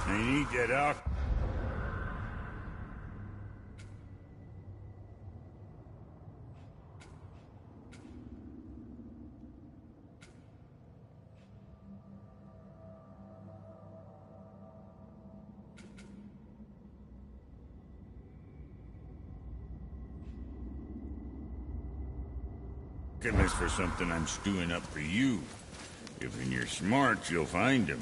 I need that out. This for something I'm stewing up for you. If you're smart, you'll find him.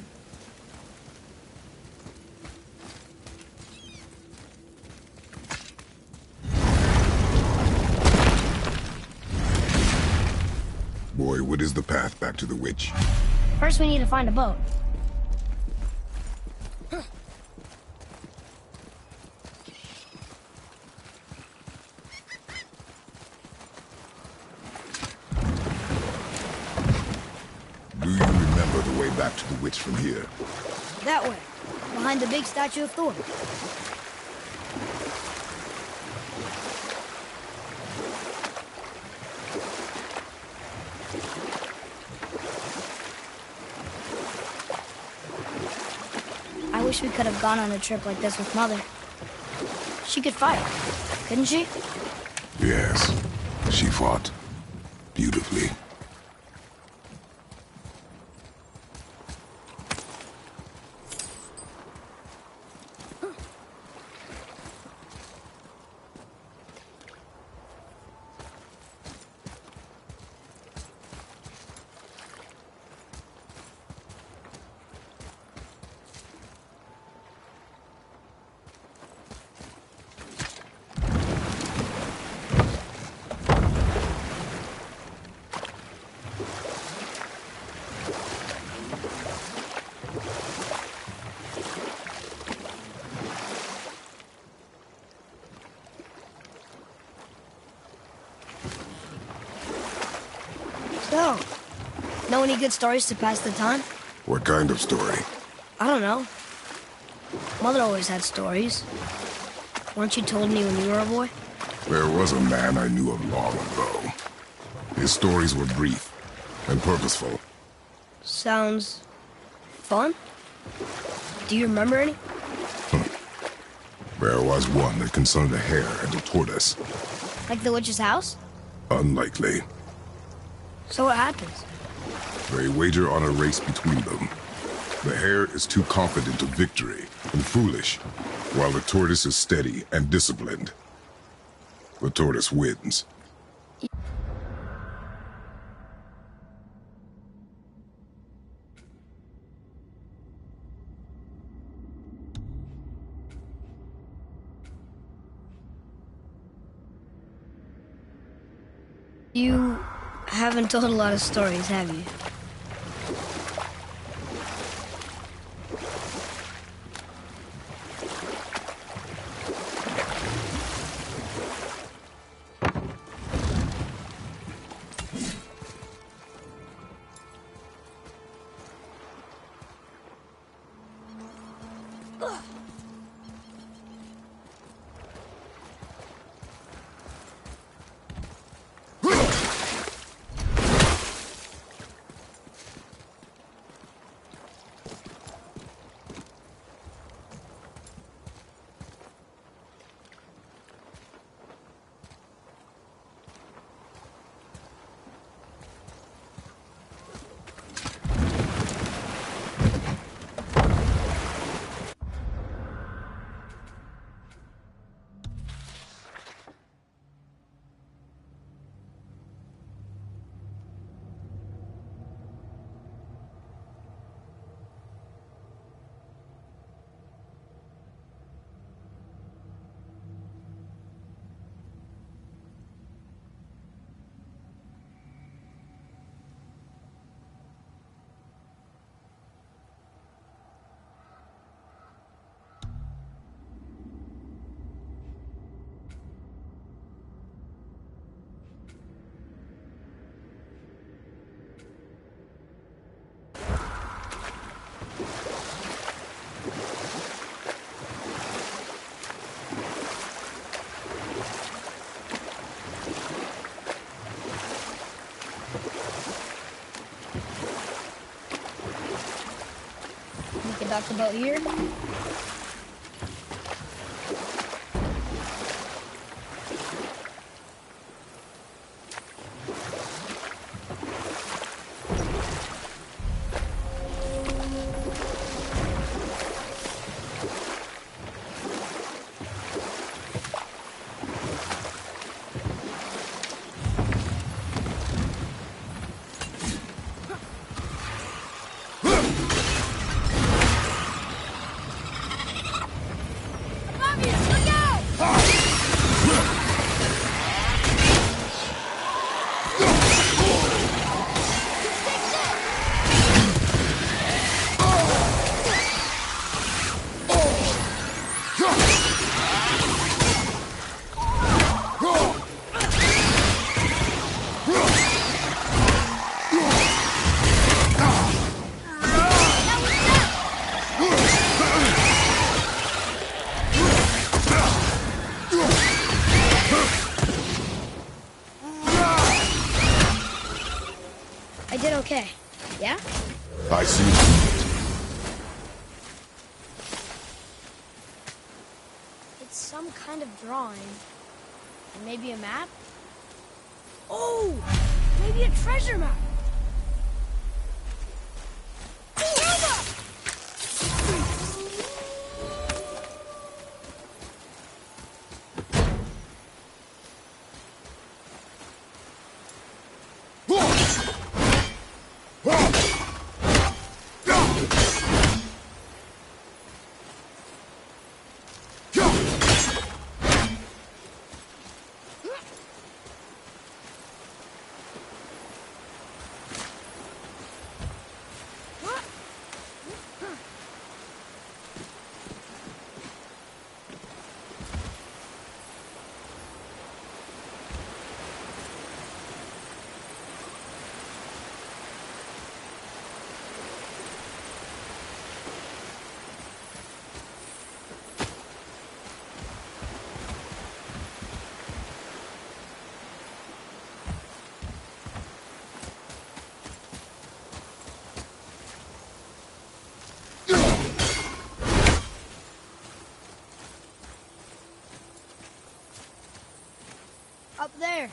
Boy, what is the path back to the witch? First we need to find a boat. Do you remember the way back to the witch from here? That way, behind the big statue of Thor. I wish we could have gone on a trip like this with Mother. She could fight, couldn't she? Yes, she fought beautifully. So, know any good stories to pass the time? What kind of story? I don't know. Mother always had stories. Weren't you told me when you were a boy? There was a man I knew of long ago. His stories were brief and purposeful. Sounds fun. Do you remember any? There was one that concerned a hare and a tortoise. Like the witch's house? Unlikely. So what happens? They wager on a race between them. The hare is too confident of victory and foolish, while the tortoise is steady and disciplined. The tortoise wins. You haven't told a lot of stories, have you? We can dock the boat here. I did okay. Yeah? I see. It's some kind of drawing. And maybe a map? Oh! Maybe a treasure map! Up there.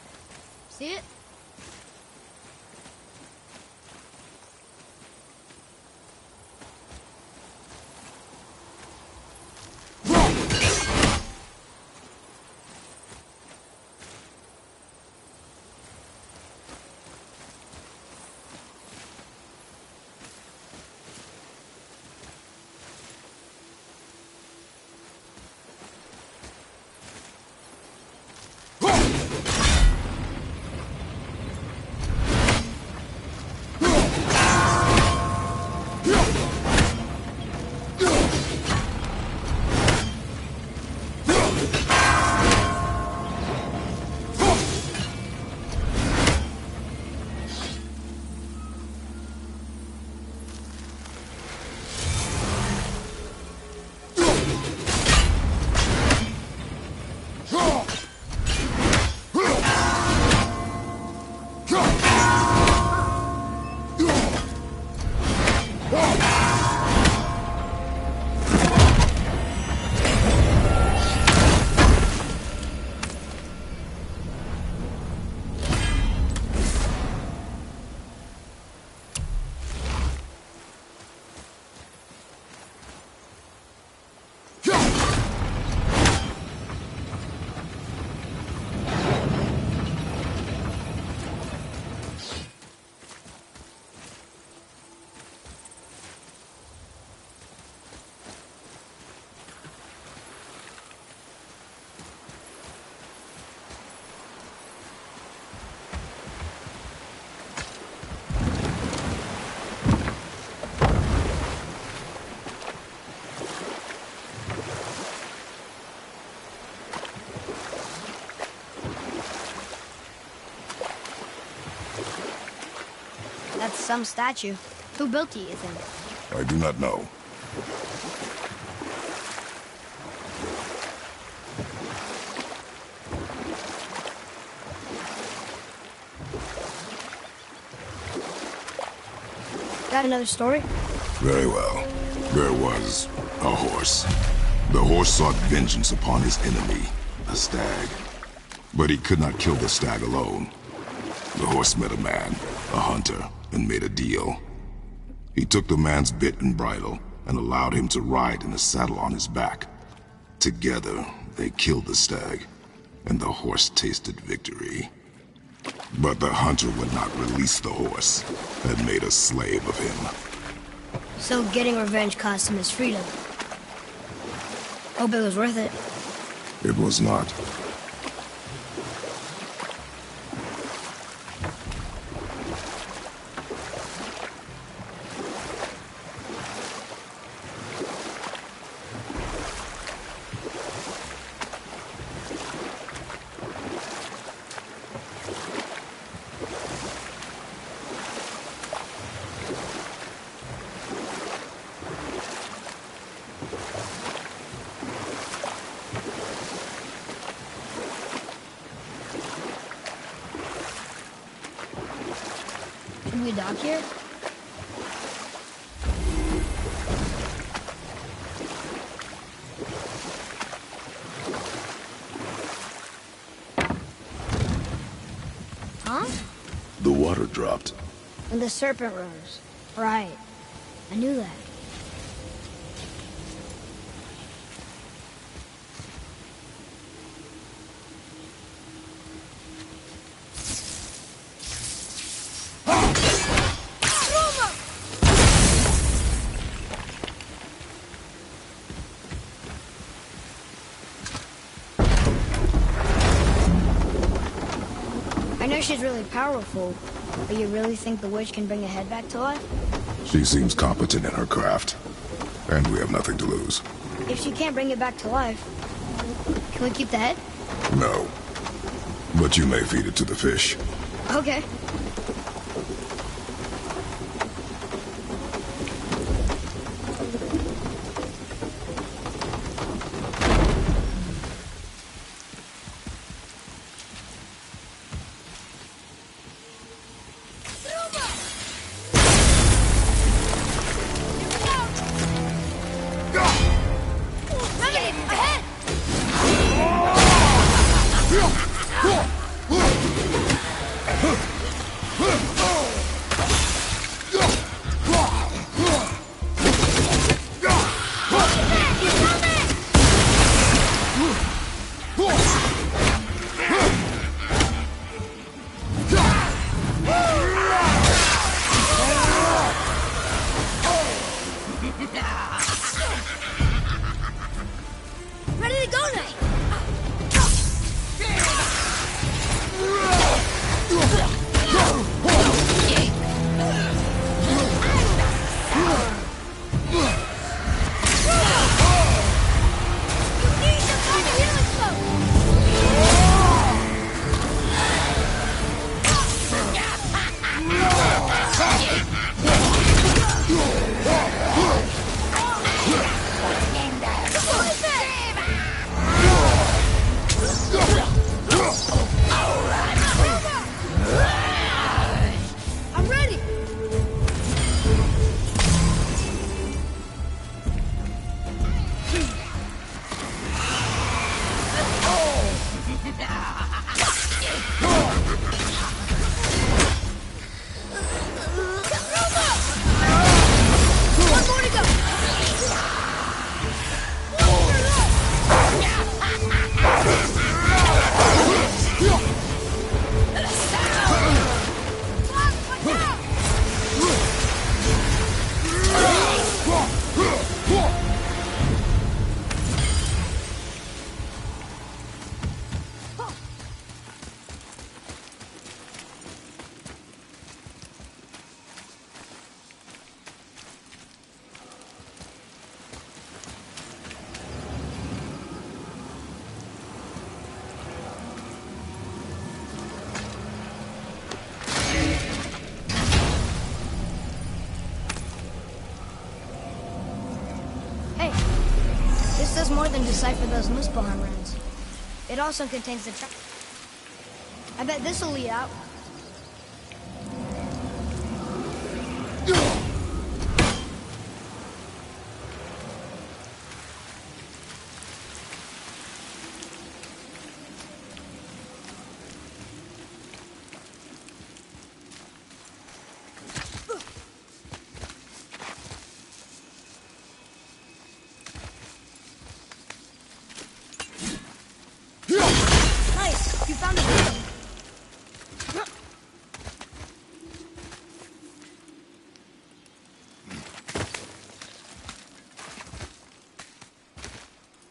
See it? That's some statue. Who built it, you think? I do not know. Got another story? Very well. There was a horse. The horse sought vengeance upon his enemy, a stag. But he could not kill the stag alone. The horse met a man, a hunter, and made a deal. He took the man's bit and bridle and allowed him to ride in a saddle on his back. Together, they killed the stag, and the horse tasted victory. But the hunter would not release the horse and made a slave of him. So getting revenge cost him his freedom. Hope it was worth it. It was not. to dock here? Huh? The water dropped. When the serpent rose. Right. I knew that. I know she's really powerful, but you really think the witch can bring a head back to life? She seems competent in her craft. And we have nothing to lose. If she can't bring it back to life, can we keep the head? No. But you may feed it to the fish. Okay. Ready to go now! I'm ready! One more to go! Hey, this does more than decipher those Muspelheim runes. It also contains the I bet this will lead out. Nice! You found it!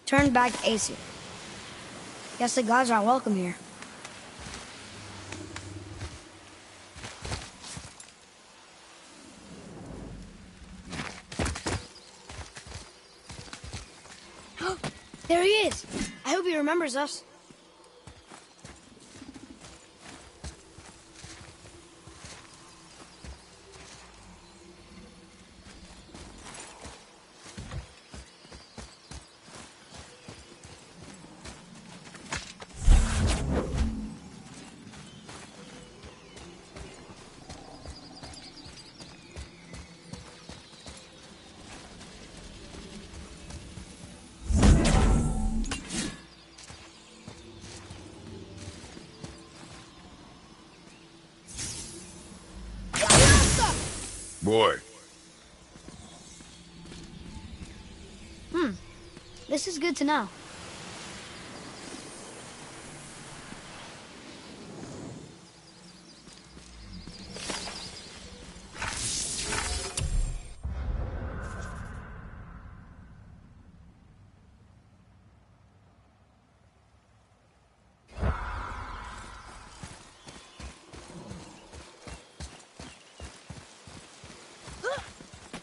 Turn back Aesir. Guess the gods aren't welcome here. There he is! I hope he remembers us. boy. This is good to know.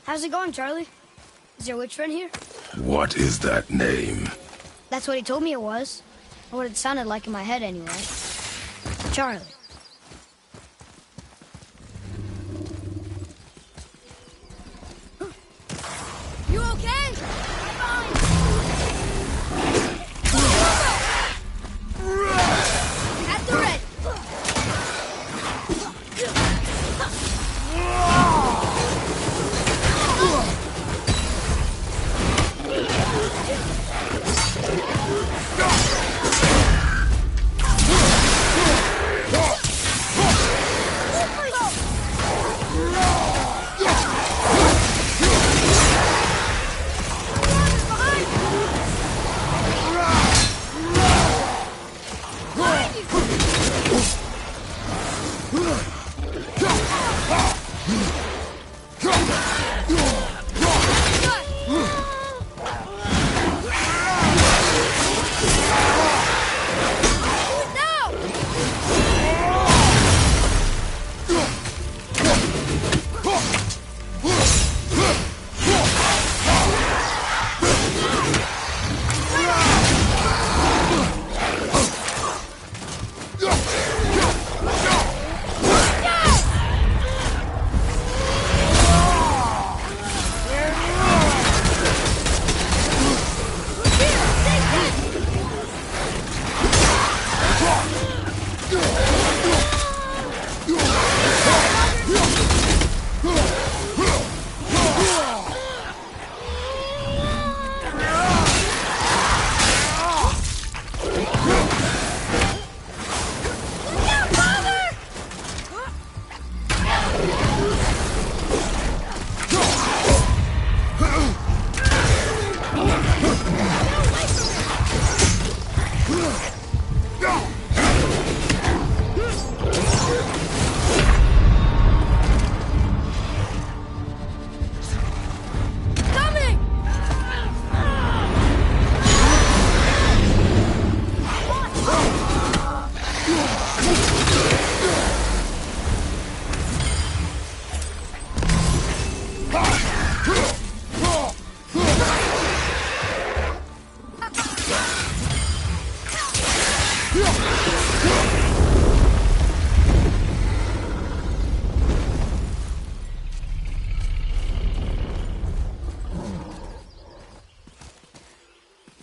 How's it going, Charlie? Is your witch friend here? What is that name? That's what he told me it was. Or what it sounded like in my head, anyway. Charlie. You okay? I'm fine. At the red.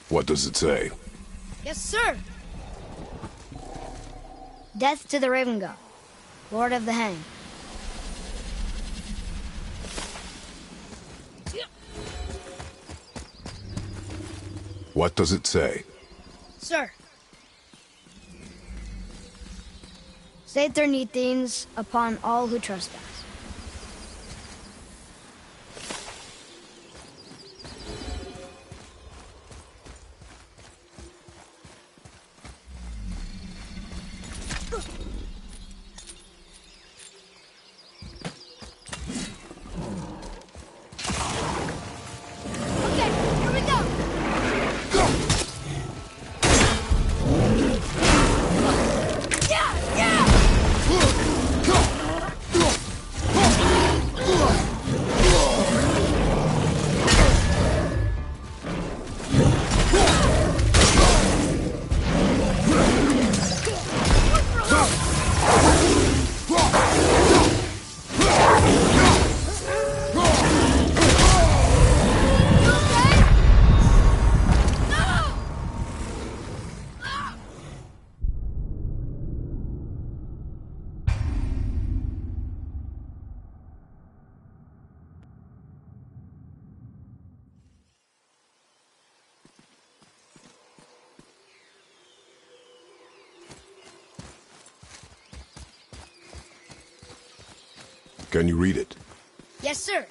What does it say? Yes, sir. Death to the Raven God, Lord of the Hang. What does it say? Sir. Saturnithines upon all who trespass. Okay, here we go. Yeah, yeah! Can you read it? Yes, sir.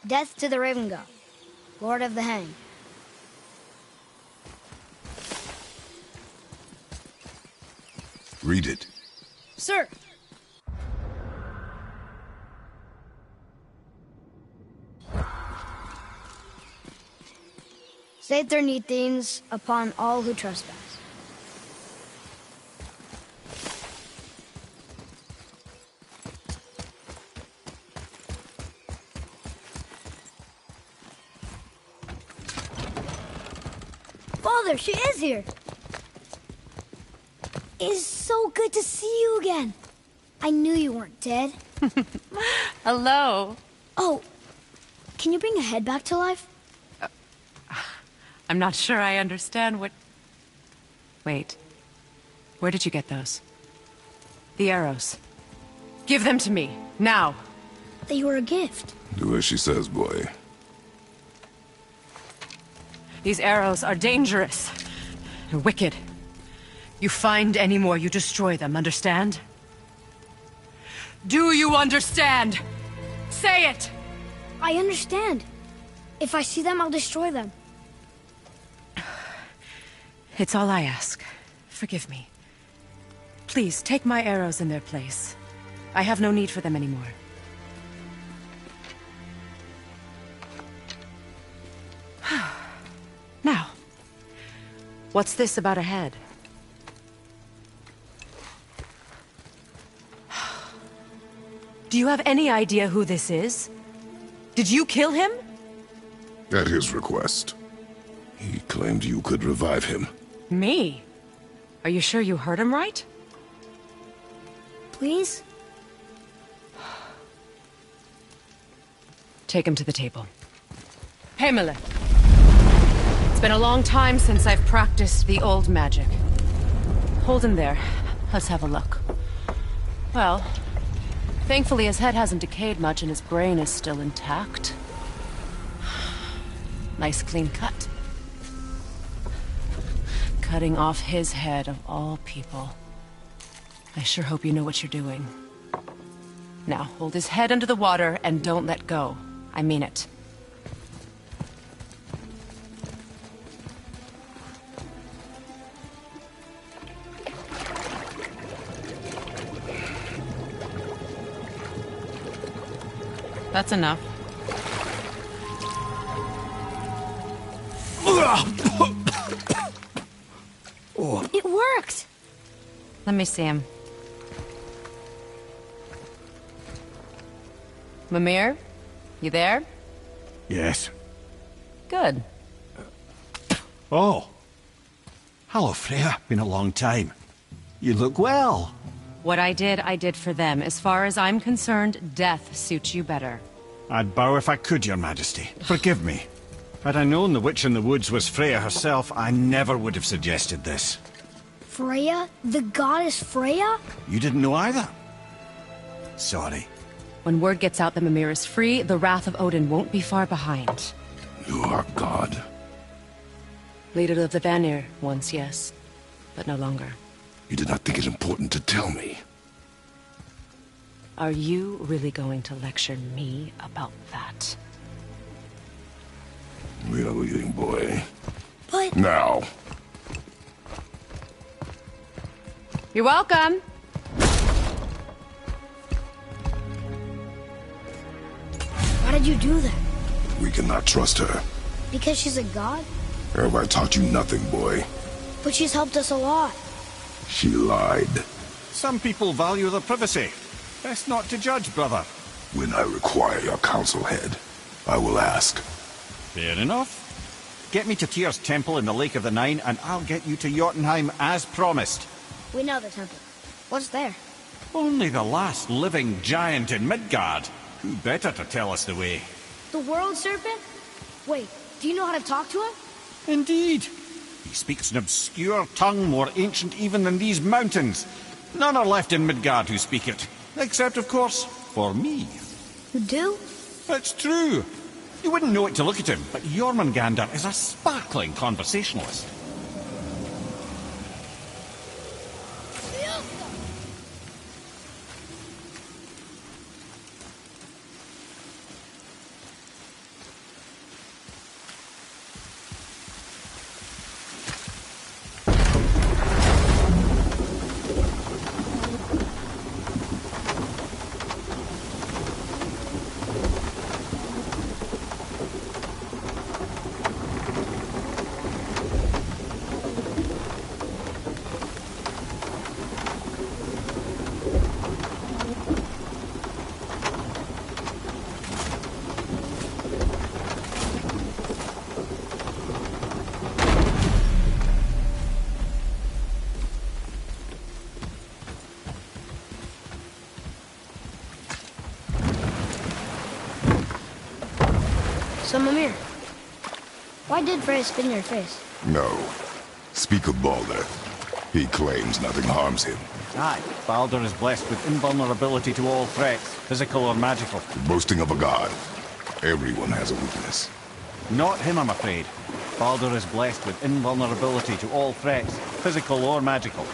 Death to the Raven God, Lord of the Hang. Read it. Sir. Save their Nethines upon all who trespass. Father, she is here. It's so good to see you again. I knew you weren't dead. Hello. Oh, can you bring a head back to life? I'm not sure I understand what... Wait. Where did you get those? The arrows. Give them to me, now. They were a gift. Do as she says, boy. These arrows are dangerous. And wicked. You find any more, you destroy them, understand? Do you understand? Say it! I understand. If I see them, I'll destroy them. It's all I ask. Forgive me. Please, take my arrows in their place. I have no need for them anymore. Now, what's this about a head? Do you have any idea who this is? Did you kill him? At his request. He claimed you could revive him. Me? Are you sure you heard him right? Please? Take him to the table. Himmler. It's been a long time since I've practiced the old magic. Hold him there. Let's have a look. Well, thankfully his head hasn't decayed much and his brain is still intact. Nice clean cut. Cutting off his head of all people. I sure hope you know what you're doing. Now, hold his head under the water and don't let go. I mean it. That's enough. It worked! Let me see him. Mimir? You there? Yes. Good. Oh. Hello, Freya. Been a long time. You look well. What I did for them. As far as I'm concerned, death suits you better. I'd bow if I could, Your Majesty. Forgive me. Had I known the witch in the woods was Freya herself, I never would have suggested this. Freya? The goddess Freya? You didn't know either? Sorry. When word gets out that Mimir is free, the wrath of Odin won't be far behind. You are God. Leader of the Vanir, once, yes. But no longer. You did not think it important to tell me. Are you really going to lecture me about that? We are leaving, boy. But... Now. You're welcome! Why did you do that? We cannot trust her. Because she's a god? Have I taught you nothing, boy? But she's helped us a lot. She lied. Some people value their privacy. Best not to judge, brother. When I require your council head, I will ask. Fair enough. Get me to Tyr's temple in the Lake of the Nine, and I'll get you to Jotunheim as promised. We know the temple. What's there? Only the last living giant in Midgard. Who better to tell us the way? The World Serpent? Wait, do you know how to talk to him? Indeed. He speaks an obscure tongue more ancient even than these mountains. None are left in Midgard who speak it. Except, of course, for me. You do? It's true. You wouldn't know it to look at him, but Jormungandr is a sparkling conversationalist. Mimir, why did Freya spit in your face? No. Speak of Baldur. He claims nothing harms him. Aye, Baldur is blessed with invulnerability to all threats, physical or magical. Boasting of a god. Everyone has a weakness. Not him, I'm afraid. Baldur is blessed with invulnerability to all threats, physical or magical.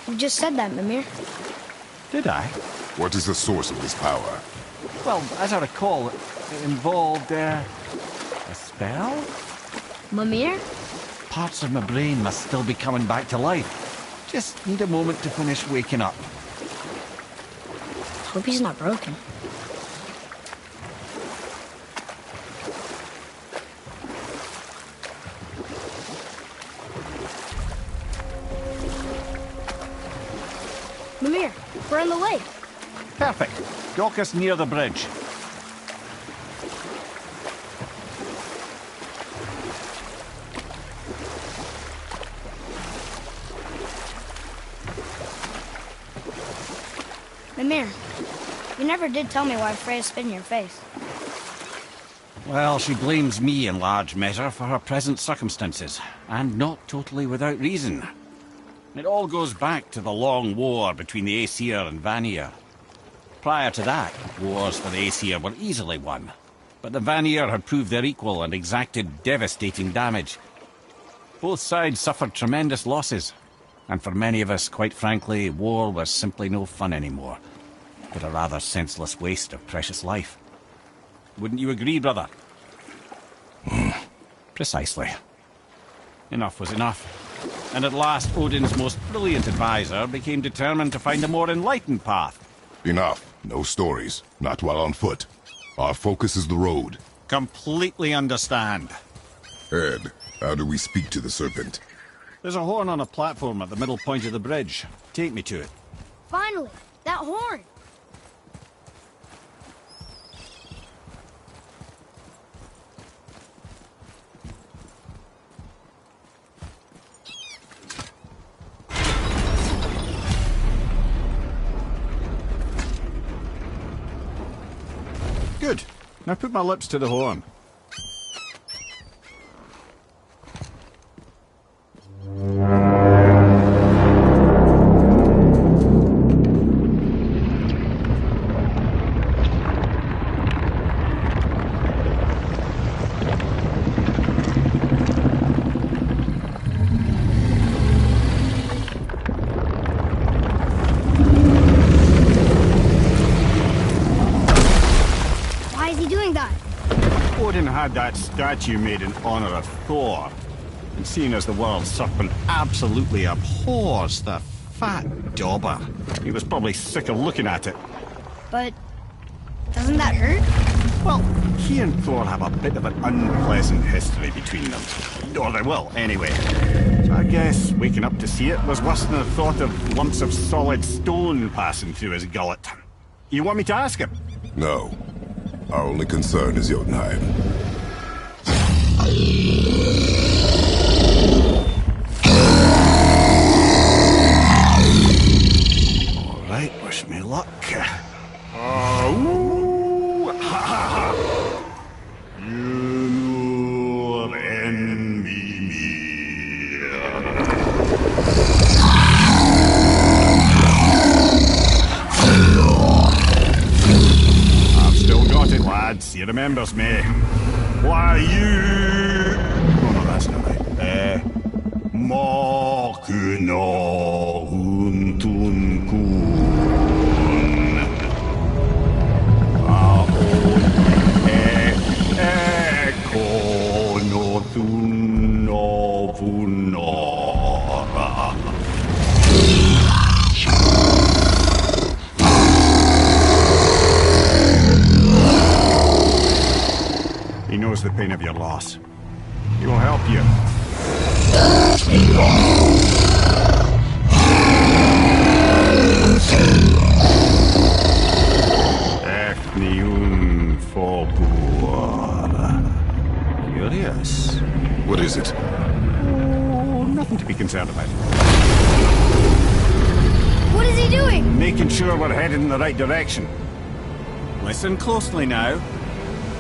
You just said that, Mimir. Did I? What is the source of his power? Well, as I recall, it involved, a spell? Mimir? Parts of my brain must still be coming back to life. Just need a moment to finish waking up. Hope he's not broken. Mimir, we're on the lake. Perfect. Dock us near the bridge. Mimir, you never did tell me why Freya spit in your face. Well, she blames me in large measure for her present circumstances, and not totally without reason. It all goes back to the long war between the Aesir and Vanir. Prior to that, wars for the Aesir were easily won, but the Vanir had proved their equal and exacted devastating damage. Both sides suffered tremendous losses, and for many of us, quite frankly, war was simply no fun anymore, but a rather senseless waste of precious life. Wouldn't you agree, brother? Precisely. Enough was enough. And at last, Odin's most brilliant advisor became determined to find a more enlightened path. Enough. No stories. Not while on foot. Our focus is the road. Completely understand. Ed, how do we speak to the serpent? There's a horn on a platform at the middle point of the bridge. Take me to it. Finally, that horn. Good. Now put my lips to the horn. Why is he doing that? Odin had that statue made in honor of Thor. And seeing as the world serpent absolutely abhors the fat dauber, he was probably sick of looking at it. But doesn't that hurt? Well, he and Thor have a bit of an unpleasant history between them. Or they will, anyway. So I guess waking up to see it was worse than the thought of lumps of solid stone passing through his gullet. You want me to ask him? No. Our only concern is Jotunheim. All right, wish me luck. I've still got it, lads. He remembers me. Why, you... Oh, no, that's not right. Makuna huntun kun. Ekonotun novunora. He knows the pain of your loss. He will help you. Ethniun Fobur. Curious. What is it? Oh, nothing to be concerned about. What is he doing? Making sure we're headed in the right direction. Listen closely now.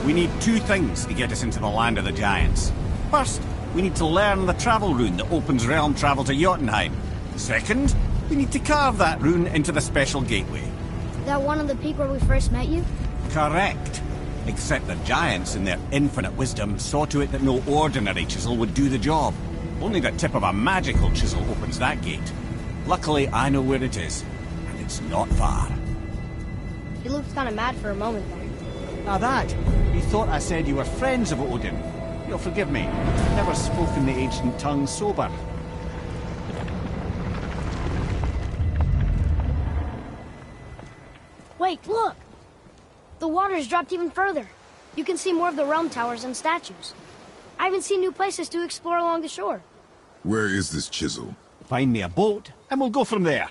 We need two things to get us into the land of the giants. First, we need to learn the travel rune that opens realm travel to Jotunheim. Second, we need to carve that rune into the special gateway. That one on the peak where we first met you? Correct. Except the giants, in their infinite wisdom, saw to it that no ordinary chisel would do the job. Only the tip of a magical chisel opens that gate. Luckily, I know where it is, and it's not far. You looked kind of mad for a moment there. Now that, you thought I said you were friends of Odin. You'll forgive me. I've never spoken the ancient tongue sober. Wait, look! The water's dropped even further. You can see more of the realm towers and statues. I even see new places to explore along the shore. Where is this chisel? Find me a boat, and we'll go from there.